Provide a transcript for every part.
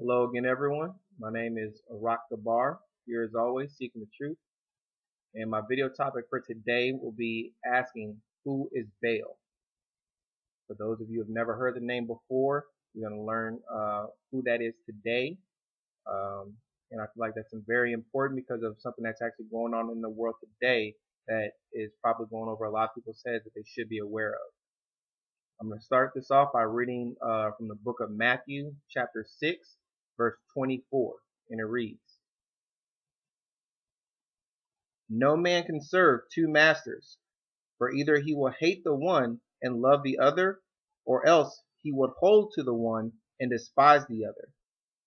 Hello again, everyone. My name is Bar. Here, as always, seeking the truth. And my video topic for today will be asking, who is Baal? For those of you who have never heard the name before, you're going to learn who that is today. And I feel like that's very important because of something that's actually going on in the world today that is probably going over a lot of people's heads that they should be aware of. I'm going to start this off by reading from the book of Matthew, chapter 6, verse 24, and it reads, "No man can serve two masters, for either he will hate the one and love the other, or else he would hold to the one and despise the other.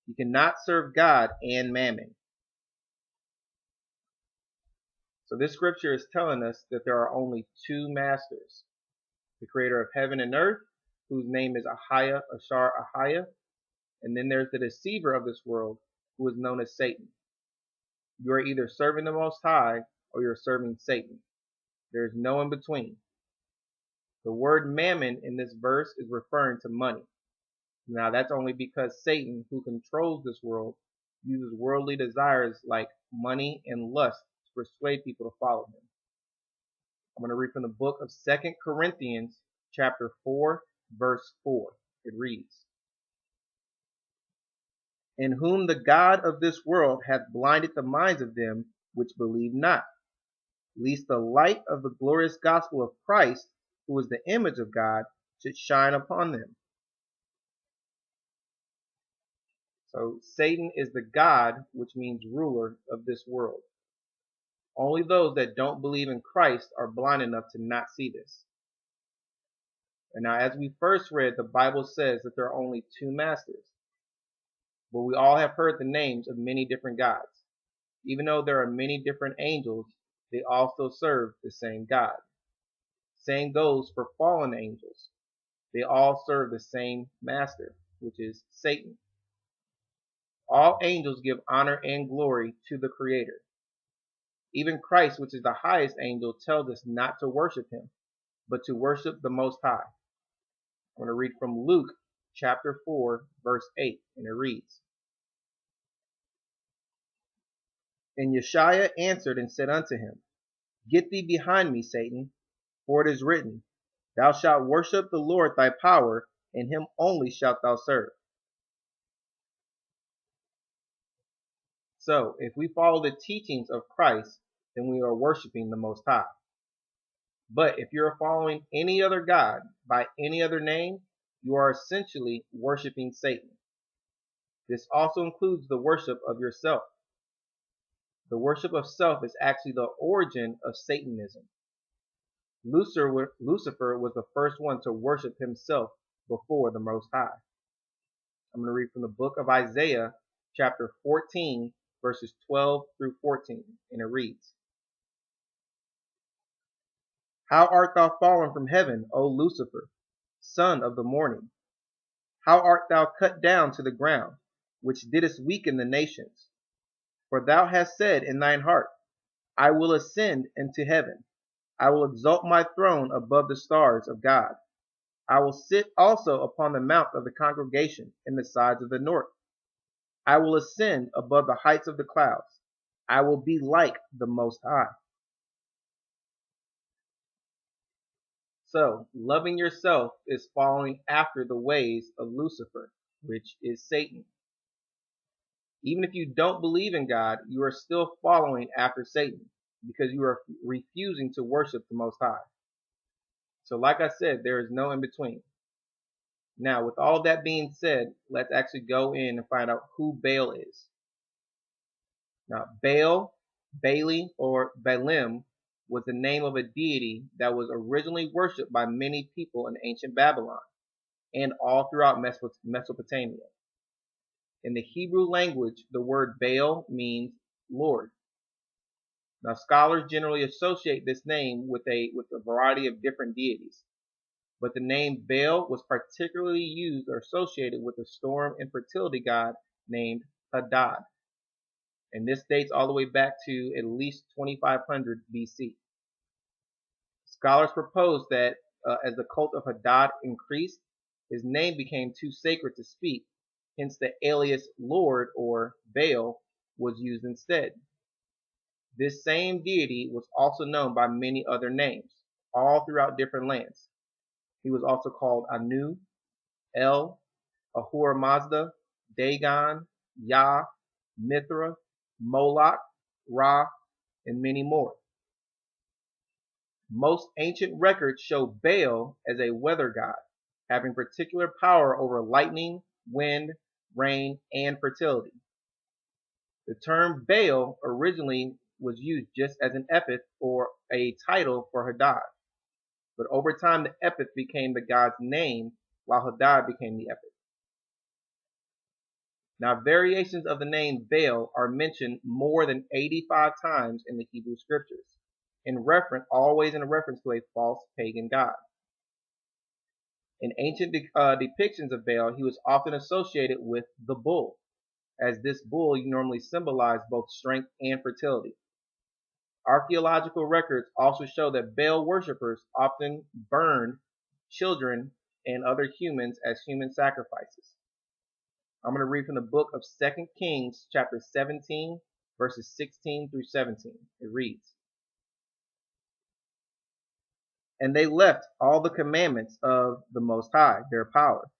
You cannot serve God and mammon." So this scripture is telling us that there are only two masters: the creator of heaven and earth, whose name is Ashar Ahaya, and then there's the deceiver of this world, who is known as Satan. You are either serving the Most High or you're serving Satan. There is no in between. The word mammon in this verse is referring to money. Now that's only because Satan, who controls this world, uses worldly desires like money and lust to persuade people to follow him. I'm going to read from the book of 2 Corinthians chapter 4, verse 4. It reads, "In whom the God of this world hath blinded the minds of them which believe not, lest the light of the glorious gospel of Christ, who is the image of God, should shine upon them." So Satan is the God, which means ruler of this world. Only those that don't believe in Christ are blind enough to not see this. And now, as we first read, the Bible says that there are only two masters. But we all have heard the names of many different gods. Even though there are many different angels, they all still serve the same God. Same goes for fallen angels. They all serve the same master, which is Satan. All angels give honor and glory to the Creator. Even Christ, which is the highest angel, tells us not to worship him, but to worship the Most High. I'm going to read from Luke chapter 4, verse 8, and it reads, "And Yeshua answered and said unto him, Get thee behind me, Satan, for it is written, Thou shalt worship the Lord thy power, and him only shalt thou serve." So, if we follow the teachings of Christ, then we are worshiping the Most High. But if you're following any other God by any other name, you are essentially worshiping Satan. This also includes the worship of yourself. The worship of self is actually the origin of Satanism. Lucifer was the first one to worship himself before the Most High. I'm going to read from the book of Isaiah, chapter 14, verses 12 through 14, and it reads, "How art thou fallen from heaven, O Lucifer, son of the morning? How art thou cut down to the ground, which didst weaken the nations? For thou hast said in thine heart, I will ascend into heaven. I will exalt my throne above the stars of God. I will sit also upon the mount of the congregation in the sides of the north. I will ascend above the heights of the clouds. I will be like the Most High." So, loving yourself is following after the ways of Lucifer, which is Satan. Even if you don't believe in God, you are still following after Satan because you are refusing to worship the Most High. So, like I said, there is no in between. Now, with all that being said, let's actually go in and find out who Baal is. Now, Baal, Baali, or Baalim was the name of a deity that was originally worshipped by many people in ancient Babylon and all throughout Mesopotamia. In the Hebrew language, the word Baal means Lord. Now, scholars generally associate this name with a variety of different deities, but the name Baal was particularly used or associated with a storm and fertility god named Hadad. And this dates all the way back to at least 2500 BC. Scholars propose that as the cult of Hadad increased, his name became too sacred to speak, Hence the alias Lord or Baal was used instead. This same deity was also known by many other names, all throughout different lands. He was also called Anu, El, Ahura Mazda, Dagon, Yah, Mithra, Moloch, Ra, and many more. Most ancient records show Baal as a weather god, having particular power over lightning, wind, rain, and fertility. The term Baal originally was used just as an epithet or a title for Hadad, but over time the epithet became the god's name, while Hadad became the epithet. Now, variations of the name Baal are mentioned more than 85 times in the Hebrew scriptures, always in reference to a false pagan god. In ancient depictions of Baal, he was often associated with the bull, as this bull normally symbolized both strength and fertility. Archaeological records also show that Baal worshippers often burned children and other humans as human sacrifices. I'm going to read from the book of 2 Kings, chapter 17, verses 16 through 17. It reads, "And they left all the commandments of the Most High, their power,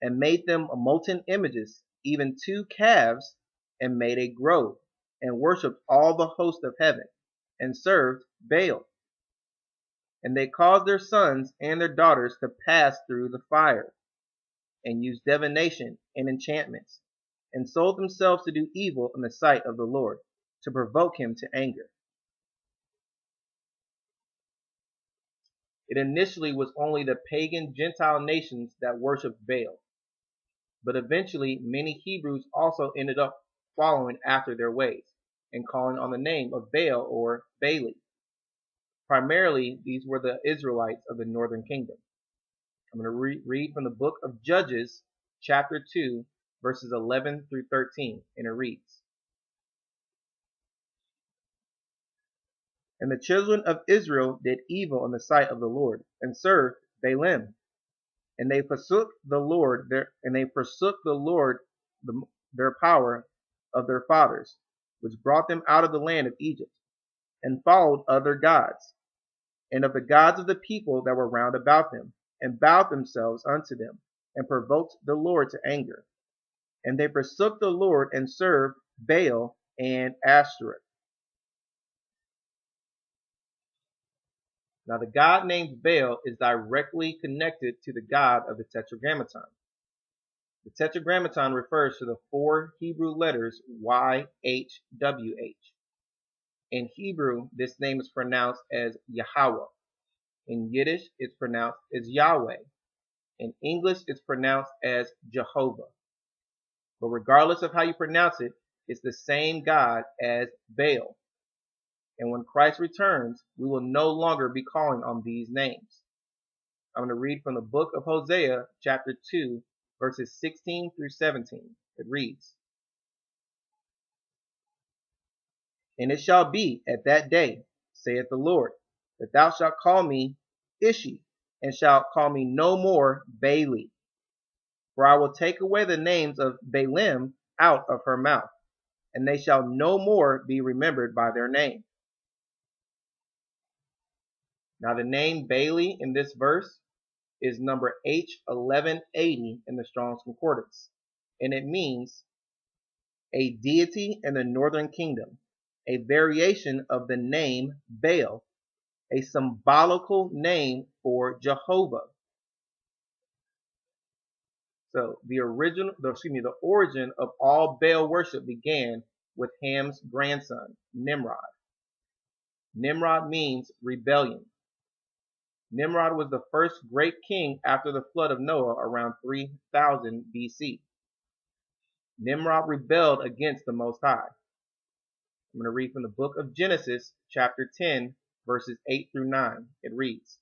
and made them molten images, even 2 calves, and made a grove, and worshipped all the host of heaven, and served Baal. And they caused their sons and their daughters to pass through the fire, and used divination and enchantments, and sold themselves to do evil in the sight of the Lord, to provoke him to anger." It initially was only the pagan Gentile nations that worshipped Baal, but eventually many Hebrews also ended up following after their ways and calling on the name of Baal or Baali. Primarily, these were the Israelites of the northern kingdom. I'm going to read from the book of Judges, chapter 2, verses 11 through 13, and it reads, "And the children of Israel did evil in the sight of the Lord, and served Baalim. And they forsook the Lord, their power of their fathers, which brought them out of the land of Egypt, and followed other gods, and of the gods of the people that were round about them, and bowed themselves unto them, and provoked the Lord to anger. And they forsook the Lord, and served Baal and Ashtoreth." Now, the god named Baal is directly connected to the god of the Tetragrammaton. The Tetragrammaton refers to the 4 Hebrew letters YHWH. In Hebrew, this name is pronounced as Yahweh. In Yiddish, it's pronounced as Yahweh. In English, it's pronounced as Jehovah. But regardless of how you pronounce it, it's the same God as Baal. And when Christ returns, we will no longer be calling on these names. I'm going to read from the book of Hosea, chapter 2, verses 16 through 17. It reads, "And it shall be at that day, saith the Lord, that thou shalt call me Ishi, and shalt call me no more Baali. For I will take away the names of Baalim out of her mouth, and they shall no more be remembered by their name." Now the name Baali in this verse is number H1180 in the Strong's Concordance, and it means a deity in the northern kingdom, a variation of the name Baal, a symbolical name for Jehovah. So the origin of all Baal worship began with Ham's grandson, Nimrod. Nimrod means rebellion. Nimrod was the first great king after the flood of Noah around 3000 BC. Nimrod rebelled against the Most High. I'm going to read from the book of Genesis, chapter 10, verses 8 through 9. It reads,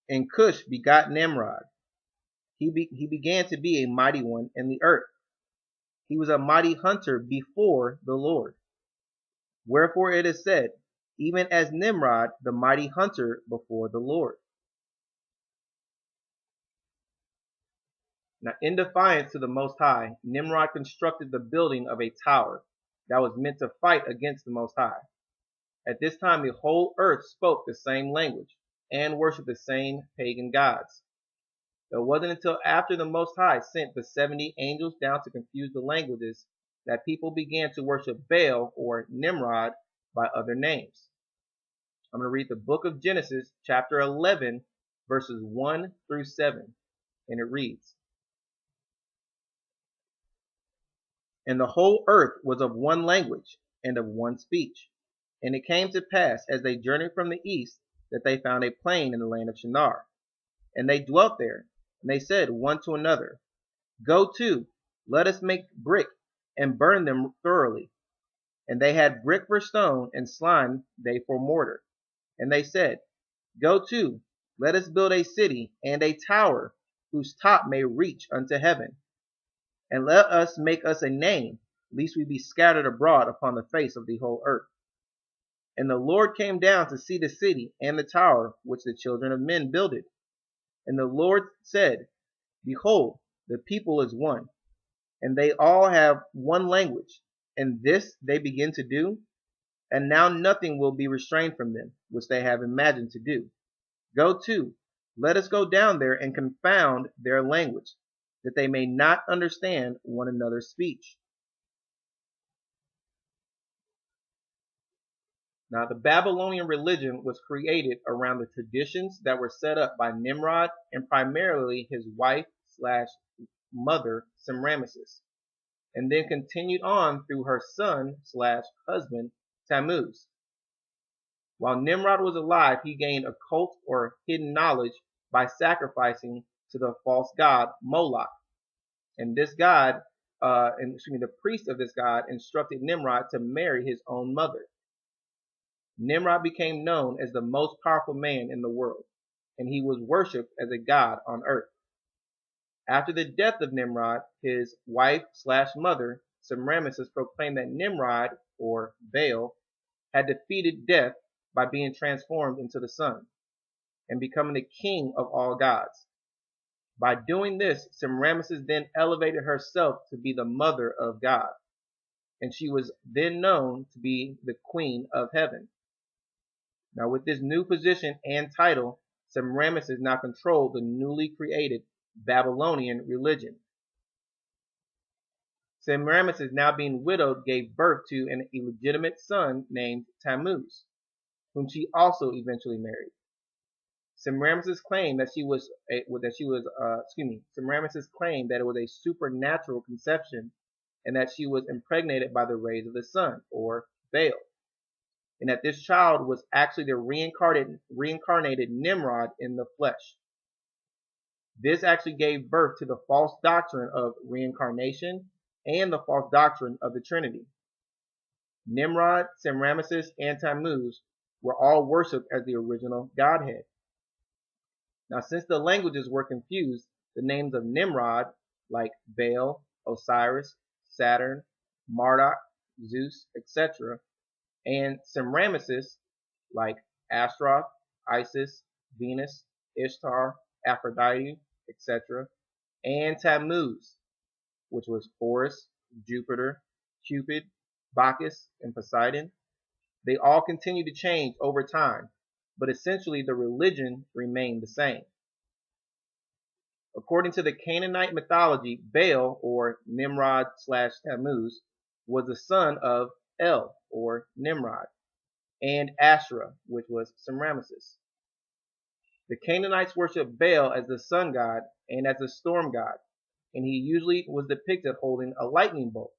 "And Cush begot Nimrod. He began to be a mighty one in the earth. He was a mighty hunter before the Lord. Wherefore it is said, even as Nimrod, the mighty hunter before the Lord." Now, in defiance to the Most High, Nimrod constructed the building of a tower that was meant to fight against the Most High. At this time, the whole earth spoke the same language and worshiped the same pagan gods. It wasn't until after the Most High sent the 70 angels down to confuse the languages that people began to worship Baal or Nimrod by other names. I'm going to read the book of Genesis, chapter 11, verses 1 through 7, and it reads, "And the whole earth was of one language and of one speech. And it came to pass, as they journeyed from the east, that they found a plain in the land of Shinar. And they dwelt there, and they said one to another, Go to, let us make brick, and burn them thoroughly. And they had brick for stone, and slime they for mortar. And they said, Go to, let us build a city, and a tower, whose top may reach unto heaven. And let us make us a name, lest we be scattered abroad upon the face of the whole earth. And the Lord came down to see the city and the tower which the children of men builded. And the Lord said, Behold, the people is one, and they all have one language, and this they begin to do. And now nothing will be restrained from them, which they have imagined to do. Go to, let us go down there and confound their language, that they may not understand one another's speech." Now, the Babylonian religion was created around the traditions that were set up by Nimrod and primarily his wife/mother Semiramis, and then continued on through her son/husband Tammuz. While Nimrod was alive, he gained occult or hidden knowledge by sacrificing to the false god Moloch, and this god, the priest of this god, instructed Nimrod to marry his own mother. Nimrod became known as the most powerful man in the world, and he was worshipped as a god on earth. After the death of Nimrod, his wife/mother Semiramis proclaimed that Nimrod, or Baal, had defeated death by being transformed into the sun and becoming the king of all gods. By doing this, Semiramis then elevated herself to be the mother of God, and she was then known to be the queen of heaven. Now, with this new position and title, Semiramis now controlled the newly created Babylonian religion. Semiramis, now being widowed, gave birth to an illegitimate son named Tammuz, whom she also eventually married. Semiramis claimed that it was a supernatural conception, and that she was impregnated by the rays of the sun, or Baal, and that this child was actually the reincarnated Nimrod in the flesh. This actually gave birth to the false doctrine of reincarnation and the false doctrine of the Trinity. Nimrod, Semiramis, and Tammuz were all worshipped as the original Godhead. Now, since the languages were confused, the names of Nimrod, like Baal, Osiris, Saturn, Moloch, Zeus, etc., and Semiramis, like Ashtaroth, Isis, Venus, Ishtar, Aphrodite, etc., and Tammuz, which was Horus, Jupiter, Cupid, Bacchus, and Poseidon, they all continued to change over time, but essentially the religion remained the same. According to the Canaanite mythology, Baal, or Nimrod/Tammuz, was the son of El, or Nimrod, and Asherah, which was Semiramis. The Canaanites worshiped Baal as the sun god and as the storm god, and he usually was depicted holding a lightning bolt.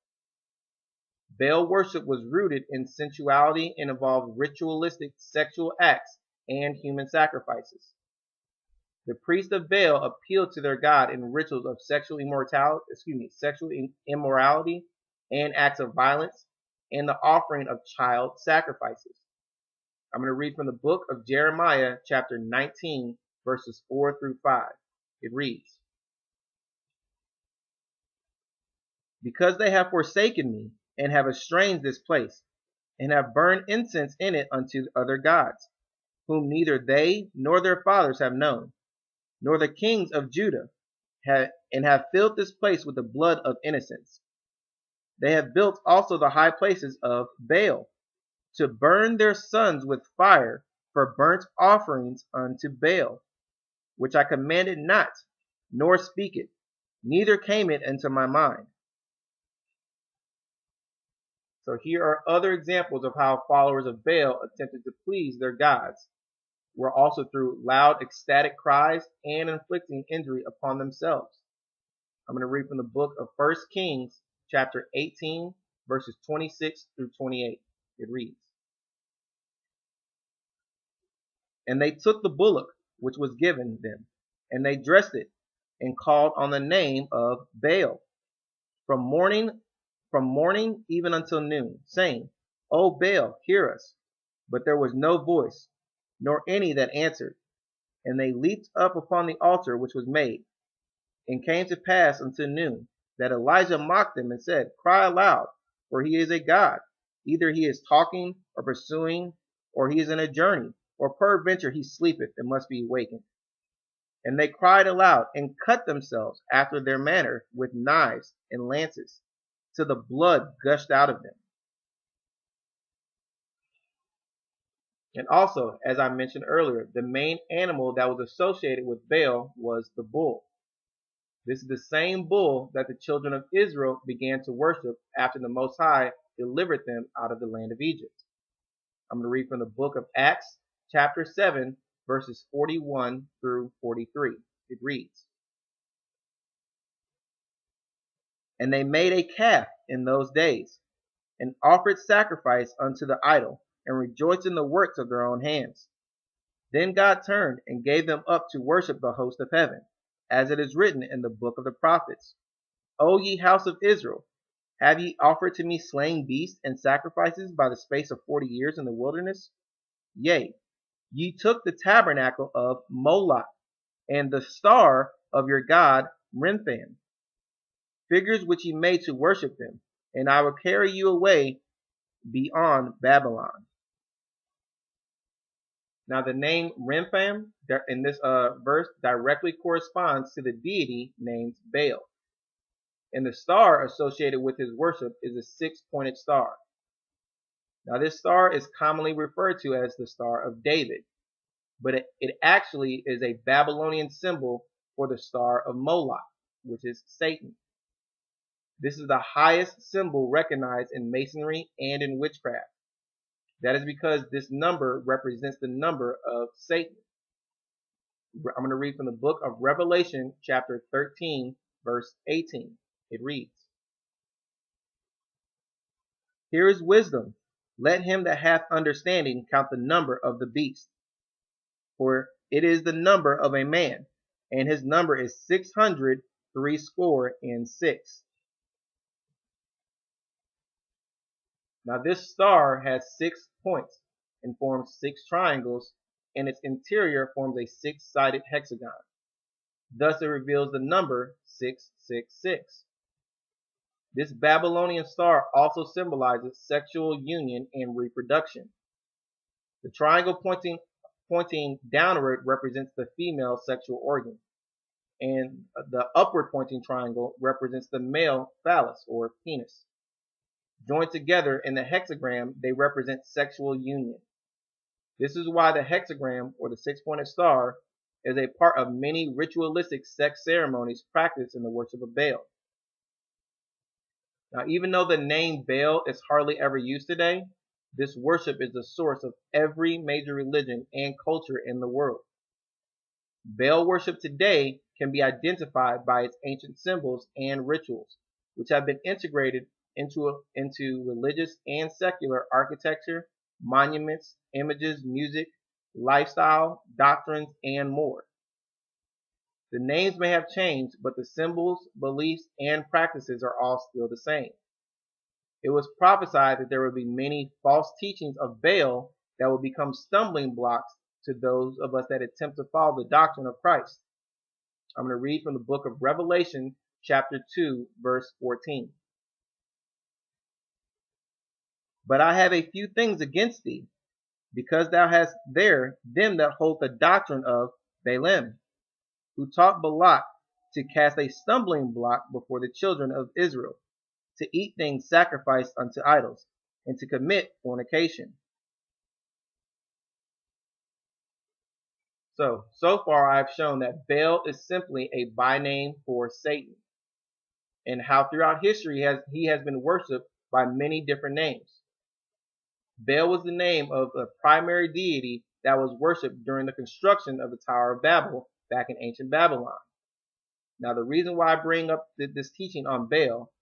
Baal worship was rooted in sensuality and involved ritualistic sexual acts and human sacrifices. The priests of Baal appealed to their god in rituals of sexual immorality and acts of violence, and the offering of child sacrifices. I'm going to read from the book of Jeremiah, chapter 19, verses 4 through 5. It reads, "Because they have forsaken me, and have estranged this place, and have burned incense in it unto other gods, whom neither they nor their fathers have known, nor the kings of Judah, and have filled this place with the blood of innocents. They have built also the high places of Baal, to burn their sons with fire for burnt offerings unto Baal, which I commanded not, nor speak it, neither came it into my mind. So here are other examples of how followers of Baal attempted to please their gods, were also through loud ecstatic cries and inflicting injury upon themselves. I'm going to read from the book of 1 Kings, chapter 18, verses 26 through 28. It reads, And they took the bullock which was given them, and they dressed it, and called on the name of Baal from morning even until noon, saying, O Baal, hear us. But there was no voice, nor any that answered. And they leaped up upon the altar which was made. And came to pass until noon, that Elijah mocked them and said, Cry aloud, for he is a god. Either he is talking or pursuing, or he is in a journey, or peradventure he sleepeth and must be awakened. And they cried aloud, and cut themselves after their manner with knives and lances, till the blood gushed out of them. And also, as I mentioned earlier, the main animal that was associated with Baal was the bull. This is the same bull that the children of Israel began to worship after the Most High delivered them out of the land of Egypt. I'm going to read from the book of Acts, chapter 7, verses 41 through 43. It reads, And they made a calf in those days, and offered sacrifice unto the idol, and rejoiced in the works of their own hands. Then God turned and gave them up to worship the host of heaven, as it is written in the book of the prophets. O ye house of Israel, have ye offered to me slain beasts and sacrifices by the space of 40 years in the wilderness? Yea, ye took the tabernacle of Moloch, and the star of your god Renphan, figures which ye made to worship them, and I will carry you away beyond Babylon. Now the name Renphan in this verse directly corresponds to the deity named Baal. And the star associated with his worship is a six-pointed star. Now this star is commonly referred to as the Star of David, but it actually is a Babylonian symbol for the star of Moloch, which is Satan. This is the highest symbol recognized in masonry and in witchcraft. That is because this number represents the number of Satan. I'm going to read from the book of Revelation, chapter 13, verse 18. It reads, Here is wisdom. Let him that hath understanding count the number of the beast. For it is the number of a man, and his number is 666. Now this star has 6 points and forms 6 triangles, and its interior forms a 6-sided hexagon. Thus it reveals the number 666. This Babylonian star also symbolizes sexual union and reproduction. The triangle pointing downward represents the female sexual organ, and the upward pointing triangle represents the male phallus or penis. Joined together in the hexagram, they represent sexual union. This is why the hexagram, or the 6-pointed star, is a part of many ritualistic sex ceremonies practiced in the worship of Baal. Now, even though the name Baal is hardly ever used today, this worship is the source of every major religion and culture in the world. Baal worship today can be identified by its ancient symbols and rituals, which have been integrated into religious and secular architecture, monuments, images, music, lifestyle, doctrines, and more. The names may have changed, but the symbols, beliefs, and practices are all still the same. It was prophesied that there would be many false teachings of Baal that would become stumbling blocks to those of us that attempt to follow the doctrine of Christ. I'm going to read from the book of Revelation, chapter 2, verse 14. But I have a few things against thee, because thou hast there them that hold the doctrine of Balaam, who taught Balak to cast a stumbling block before the children of Israel, to eat things sacrificed unto idols, and to commit fornication. So far I've shown that Baal is simply a by-name for Satan, and how throughout history he has been worshipped by many different names. Baal was the name of a primary deity that was worshipped during the construction of the Tower of Babel back in ancient Babylon. Now the reason why I bring up this teaching on Baal,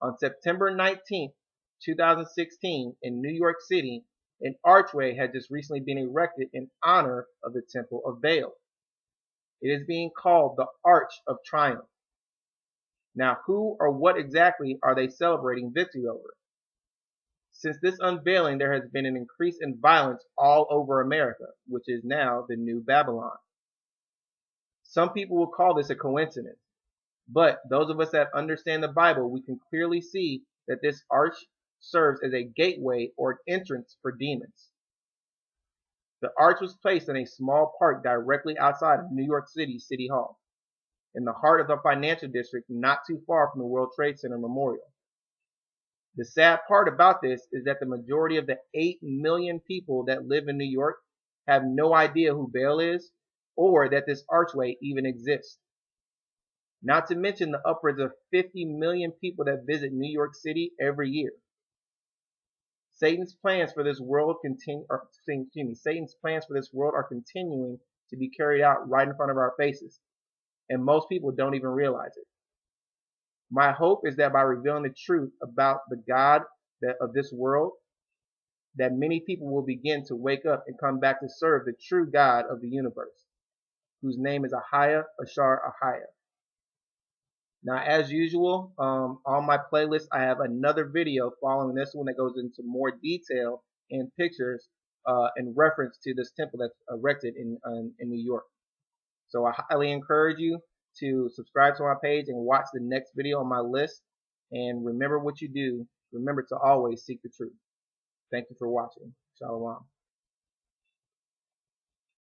on September 19th, 2016 in New York City, an archway had just recently been erected in honor of the Temple of Baal. It is being called the Arch of Triumph. Now who or what exactly are they celebrating victory over? Since this unveiling, there has been an increase in violence all over America, which is now the new Babylon. Some people will call this a coincidence, but those of us that understand the Bible, we can clearly see that this arch serves as a gateway or an entrance for demons. The arch was placed in a small park directly outside of New York City City Hall, in the heart of the financial district not too far from the World Trade Center Memorial. The sad part about this is that the majority of the 8 million people that live in New York have no idea who Baal is or that this archway even exists. Not to mention the upwards of 50 million people that visit New York City every year. Satan's plans for this world are continuing to be carried out right in front of our faces, and most people don't even realize it. My hope is that by revealing the truth about the God of this world, that many people will begin to wake up and come back to serve the true God of the universe, whose name is Ahia, Ashar, Ahia. Now, as usual, on my playlist, I have another video following this one that goes into more detail and pictures in reference to this temple that's erected in New York. So I highly encourage you to subscribe to my page and watch the next video on my list. And remember what you do. Remember to always seek the truth. Thank you for watching. Shalom.